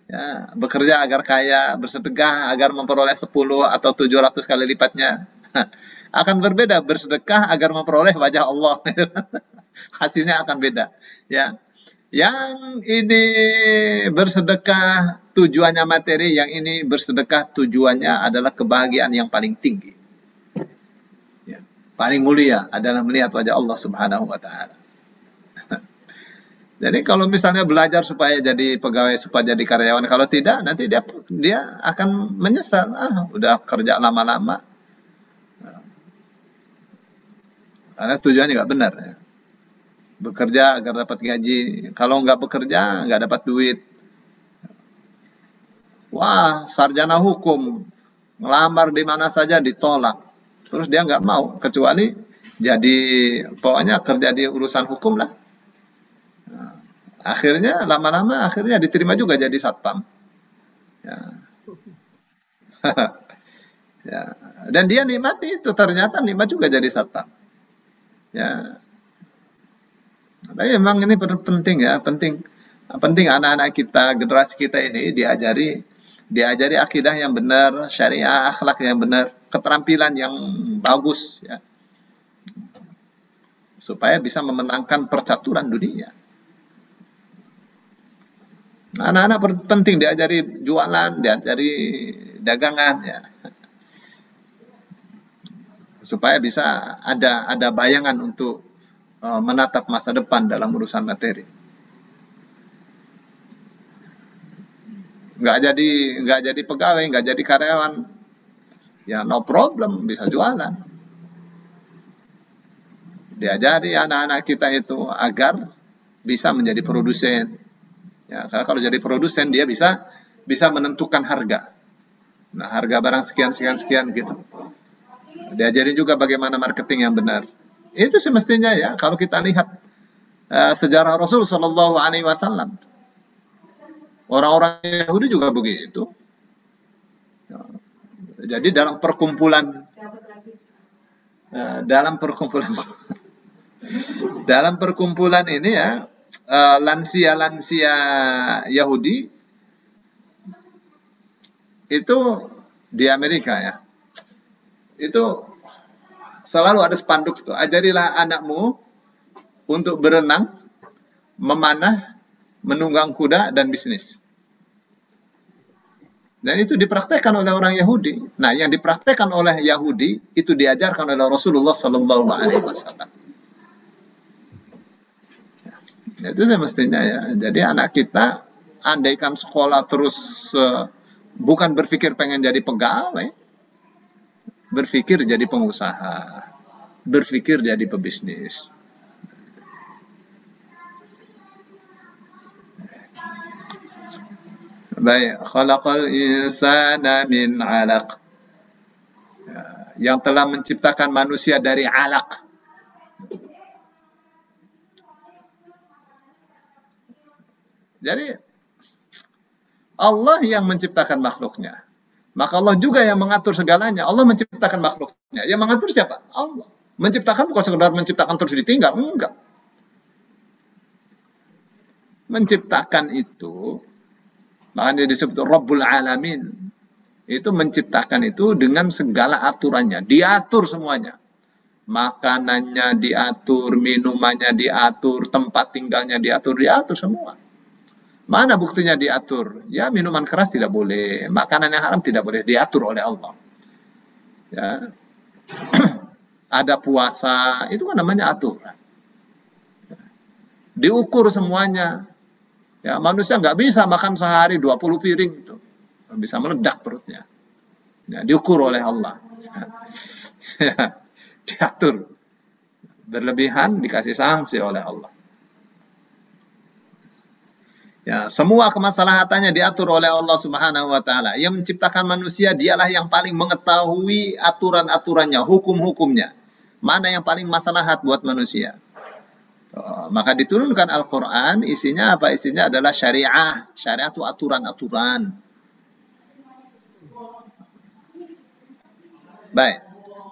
Ya, bekerja agar kaya, bersedekah agar memperoleh 10 atau 700 kali lipatnya. Akan berbeda, bersedekah agar memperoleh wajah Allah. Hasilnya akan beda. Ya. Yang ini bersedekah tujuannya materi, yang ini bersedekah tujuannya adalah kebahagiaan yang paling tinggi. Ya. Paling mulia adalah melihat wajah Allah Subhanahu wa taala. Jadi kalau misalnya belajar supaya jadi pegawai, supaya jadi karyawan, kalau tidak nanti dia akan menyesal. Udah kerja lama-lama. Karena tujuannya nggak benar. Ya. Bekerja agar dapat gaji. Kalau nggak bekerja, nggak dapat duit. Wah, sarjana hukum. Ngelamar di mana saja ditolak. Terus dia nggak mau. Kecuali jadi, pokoknya kerja di urusan hukum lah. Akhirnya, lama-lama akhirnya diterima juga jadi satpam. Ya. Ya. Dan dia nikmati itu. Ternyata nikmat juga jadi satpam. Ya. Tapi memang ini penting ya, penting anak-anak kita, generasi kita ini diajari akidah yang benar, syariah, akhlak yang benar, keterampilan yang bagus ya. Supaya bisa memenangkan percaturan dunia. Anak-anak penting diajari jualan, diajari dagangan ya. Supaya bisa ada bayangan untuk menatap masa depan dalam urusan materi. Nggak jadi pegawai, nggak jadi karyawan, ya no problem, bisa jualan. Diajari anak-anak kita itu agar bisa menjadi produsen. Ya, karena kalau jadi produsen dia bisa menentukan harga. Nah, harga barang sekian gitu. Diajari juga bagaimana marketing yang benar. Itu semestinya ya, kalau kita lihat sejarah Rasul Shallallahu Alaihi Wasallam, orang-orang Yahudi juga begitu. Jadi dalam perkumpulan ini ya, lansia Yahudi itu di Amerika ya, itu selalu ada spanduk itu, ajarilah anakmu untuk berenang, memanah, menunggang kuda, dan bisnis. Dan itu dipraktekkan oleh orang Yahudi. Nah, yang dipraktekkan oleh Yahudi itu diajarkan oleh Rasulullah Sallallahu Alaihi Wasallam. Itu semestinya ya. Jadi anak kita, andaikan sekolah terus bukan berpikir pengen jadi pegawai, berpikir jadi pengusaha, berpikir jadi pebisnis. Baik, khalaqal insana min 'alaq. Yang telah menciptakan manusia dari alaq. Jadi Allah yang menciptakan makhluknya. Maka Allah juga yang mengatur segalanya. Allah menciptakan makhluknya. Yang mengatur siapa? Allah. Menciptakan bukan sekedar menciptakan terus ditinggal. Enggak. Menciptakan itu, makanya disebut Rabbul Alamin. Itu menciptakan itu dengan segala aturannya. Diatur semuanya. Makanannya diatur, minumannya diatur, tempat tinggalnya diatur semua. Mana buktinya diatur? Ya, minuman keras tidak boleh, makanan yang haram tidak boleh, diatur oleh Allah. Ya. Ada puasa, itu kan namanya aturan. Diukur semuanya. Ya, manusia nggak bisa makan sehari 20 piring itu. Bisa meledak perutnya. Ya, diukur oleh Allah. Ya, diatur. Berlebihan dikasih sanksi oleh Allah. Ya, semua kemasalahatannya diatur oleh Allah Subhanahu wa taala. Yang menciptakan manusia dialah yang paling mengetahui aturan-aturannya, hukum-hukumnya. Mana yang paling maslahat buat manusia. Maka diturunkan Al-Qur'an, isinya apa? Isinya adalah syariah. Syariah itu aturan-aturan. Baik.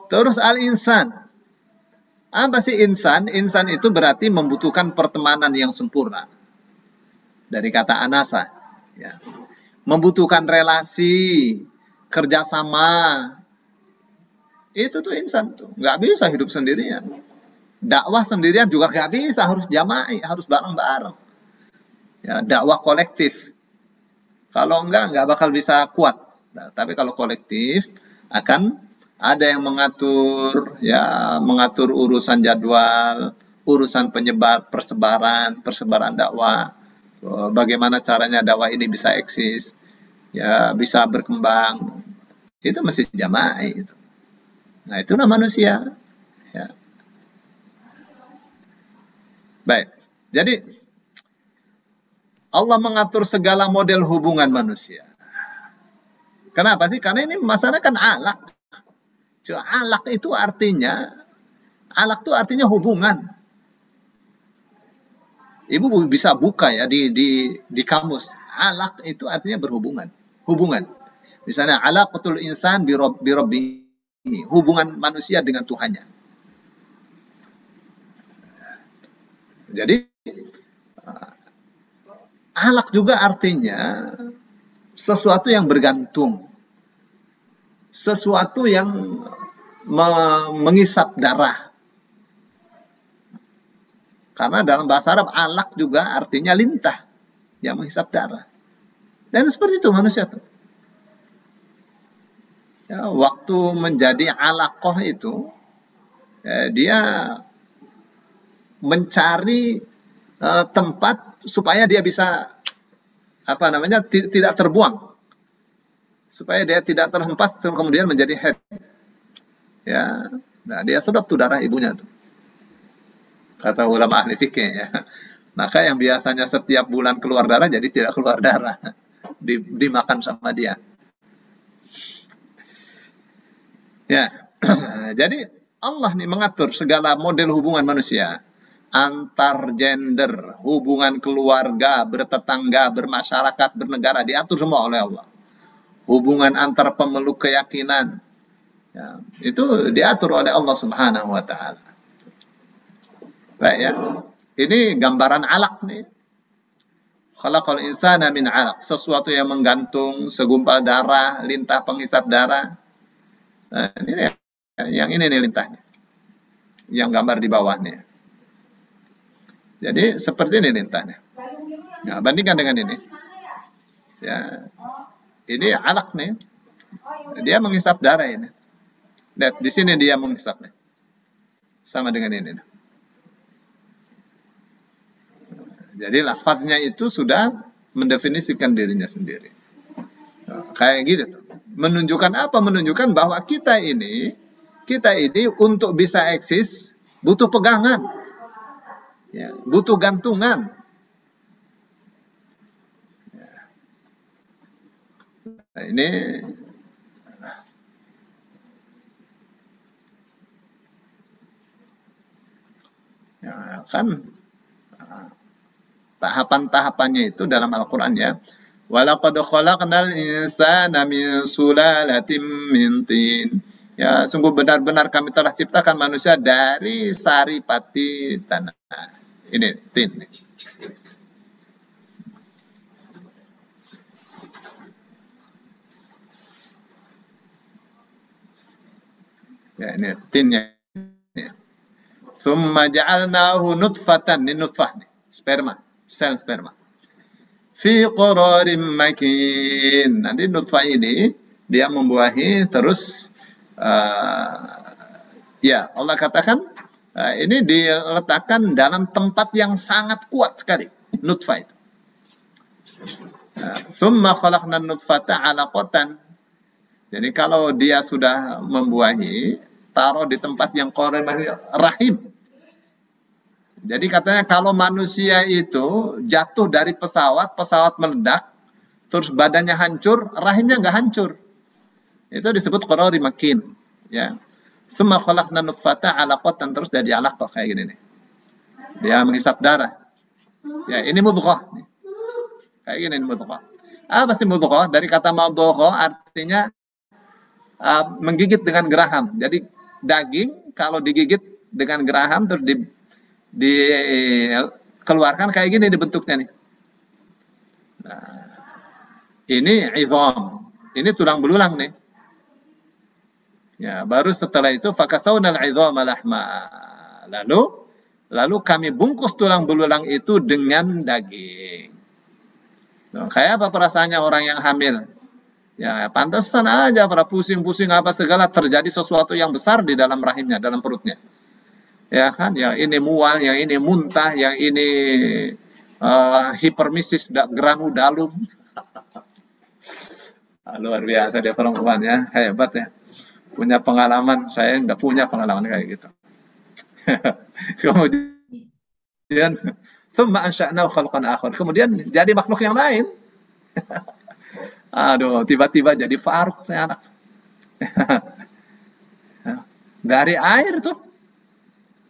Terus al-insan. Apa sih insan? Insan itu berarti membutuhkan pertemanan yang sempurna. Dari kata anasa, ya. Membutuhkan relasi, kerjasama, itu tuh insan tuh, nggak bisa hidup sendirian. Dakwah sendirian juga nggak bisa, harus jama'i, harus bareng-bareng. Ya, dakwah kolektif. Kalau nggak bakal bisa kuat. Nah, tapi kalau kolektif akan ada yang mengatur, ya, mengatur urusan jadwal, urusan persebaran dakwah. Bagaimana caranya dakwah ini bisa eksis, ya, bisa berkembang, itu mesti jamaah itu. Nah, itulah manusia. Ya. Baik, jadi Allah mengatur segala model hubungan manusia. Kenapa sih? Karena ini masalah kan alaq. Alaq itu artinya hubungan. Ibu bisa buka ya di kamus. Alaq itu artinya berhubungan. Hubungan. Misalnya alaqatul insan bi rabbih. Hubungan manusia dengan Tuhannya. Jadi alaq juga artinya sesuatu yang bergantung. Sesuatu yang mengisap darah. Karena dalam bahasa Arab, alaq juga artinya lintah, yang menghisap darah. Dan seperti itu manusia tuh. Ya, waktu menjadi alaqah itu, dia mencari tempat supaya dia bisa, tidak terbuang. Supaya dia tidak terhempas, kemudian menjadi head. Ya, nah dia sedot tuh darah ibunya tuh. Kata ulama ahli fikih ya. Maka yang biasanya setiap bulan keluar darah jadi tidak keluar darah. Dimakan sama dia. Ya. Jadi Allah nih mengatur segala model hubungan manusia. Antar gender, hubungan keluarga, bertetangga, bermasyarakat, bernegara, diatur semua oleh Allah. Hubungan antar pemeluk keyakinan, ya, itu diatur oleh Allah Subhanahu wa taala. Baik ya. Ini gambaran alaq nih. Khalaqal insana min alaq, sesuatu yang menggantung, segumpal darah, lintah penghisap darah. Nah, ini nih, yang ini nih lintahnya. Yang gambar di bawah nih. Jadi seperti ini lintahnya. Nah, bandingkan dengan ini. Ya, ini alaq nih. Dia menghisap darah ini. Lihat, di sini dia menghisapnya. Sama dengan ini. Jadi lafadznya itu sudah mendefinisikan dirinya sendiri. Nah, kayak gitu tuh. Menunjukkan apa? Menunjukkan bahwa kita ini untuk bisa eksis butuh pegangan. Ya, butuh gantungan. Nah, ini ya, kan tahapan-tahapannya itu dalam Al-Quran ya. Walaqad khalaqnal insana min sulalatin min tin. Ya, sungguh benar-benar kami telah ciptakan manusia dari saripati tanah. Ini tin. Ya, ini tinnya. Thumma ja'alnahu nutfatan, ini nutfah nih, sperma, sel sperma. Fi qararin makin. Nanti nutfah ini dia membuahi terus ya Allah katakan ini diletakkan dalam tempat yang sangat kuat sekali nutfah itu. Thumma khalaqna nutfata 'alaqatan. Jadi kalau dia sudah membuahi, taruh di tempat yang qarin rahim. Jadi katanya kalau manusia itu jatuh dari pesawat meledak, terus badannya hancur, rahimnya nggak hancur. Itu disebut qarari makin. Ya. Tsumma khalaqna nutfata 'alaqatan, terus dari alaqah kayak gini nih. Dia menghisap darah. Ya, ini mudghah. Kayak gini mudghah. Apa sih mudghah? Dari kata mudghah artinya menggigit dengan geraham. Jadi daging kalau digigit dengan geraham terus dikeluarkan kayak gini dibentuknya nih. Nah, ini izam. Ini tulang belulang nih. Ya, baru setelah itu fakasawnal izama lahma. Lalu kami bungkus tulang belulang itu dengan daging. Nah, kayak apa perasaannya orang yang hamil? Ya, pantesan aja pada pusing-pusing apa segala, terjadi sesuatu yang besar di dalam rahimnya, dalam perutnya. Ya kan, yang ini mual, yang ini muntah, yang ini hipermesis granulodalum. Luar biasa dia perempuan ya, hebat ya. Punya pengalaman, saya nggak punya pengalaman kayak gitu. Kemudian, thumma ansha'nahu khalqan akhar. Kemudian jadi makhluk yang lain. Aduh, tiba-tiba jadi Faruk anak. Dari air tuh.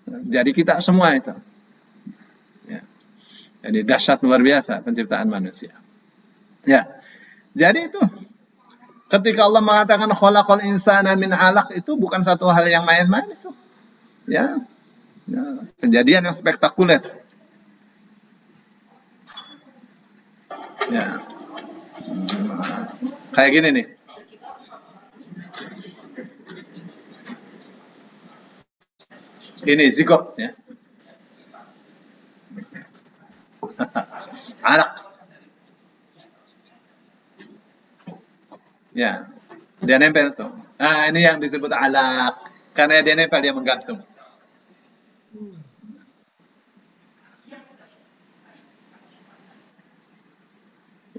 Jadi kita semua itu. Ya. Jadi dahsyat luar biasa penciptaan manusia. Ya. Jadi itu ketika Allah mengatakan khalaqal insana min 'alaq, itu bukan satu hal yang main-main itu. Ya. Ya. Kejadian yang spektakuler. Ya. Kayak gini nih. Ini zigot ya. Anak. Ya. Dia nempel tuh. Nah, ini yang disebut alaq. Karena dia nempel, dia menggantung.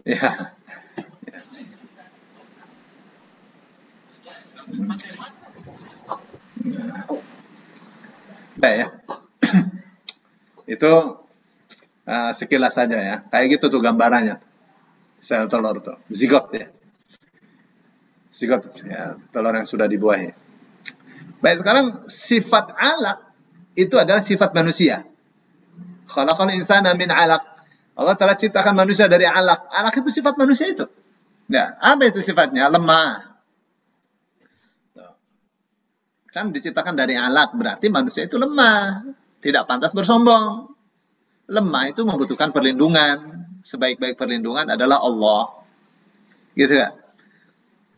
Ya. Nah, ya. Itu sekilas saja ya. Kayak gitu tuh gambarannya. Sel telur tuh. Zigot ya. Zigot ya, telur yang sudah dibuahi. Baik, sekarang sifat alaq itu adalah sifat manusia. Khalaqal insana min alaq. Allah telah ciptakan manusia dari alaq. Alaq itu sifat manusia itu. Nah, apa itu sifatnya? Lemah. Kan diciptakan dari alaq, berarti manusia itu lemah. Tidak pantas bersombong. Lemah itu membutuhkan perlindungan. Sebaik-baik perlindungan adalah Allah. Gitu ya.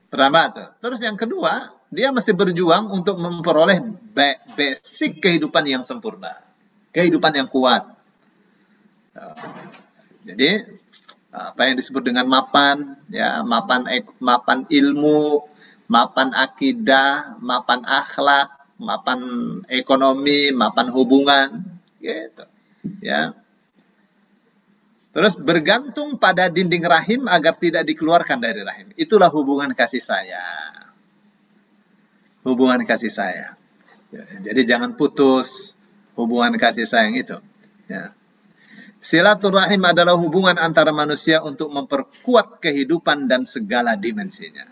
Pertama tuh. Terus yang kedua, dia masih berjuang untuk memperoleh basic kehidupan yang sempurna. Kehidupan yang kuat. Jadi apa yang disebut dengan mapan, ya mapan ilmu, mapan akidah, mapan akhlak, mapan ekonomi, mapan hubungan, gitu. Ya. Terus bergantung pada dinding rahim agar tidak dikeluarkan dari rahim. Itulah hubungan kasih sayang. Hubungan kasih sayang. Ya, jadi jangan putus hubungan kasih sayang itu. Ya. Silaturahim adalah hubungan antara manusia untuk memperkuat kehidupan dan segala dimensinya.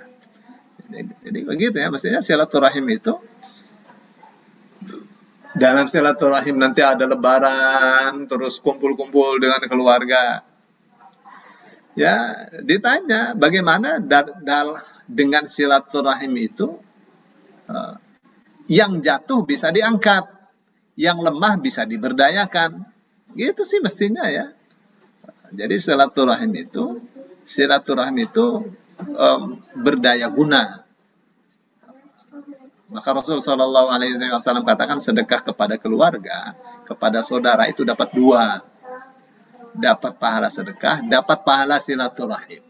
Jadi begitu ya, mestinya silaturahim itu, dalam silaturahim nanti ada lebaran, terus kumpul-kumpul dengan keluarga. Ya, ditanya bagaimana dengan silaturahim itu, yang jatuh bisa diangkat, yang lemah bisa diberdayakan. Gitu sih mestinya ya. Jadi silaturahim itu berdaya guna. Maka Rasul Shallallahu Alaihi Wasallam katakan sedekah kepada keluarga, kepada saudara itu dapat dua, dapat pahala sedekah, dapat pahala silaturahim.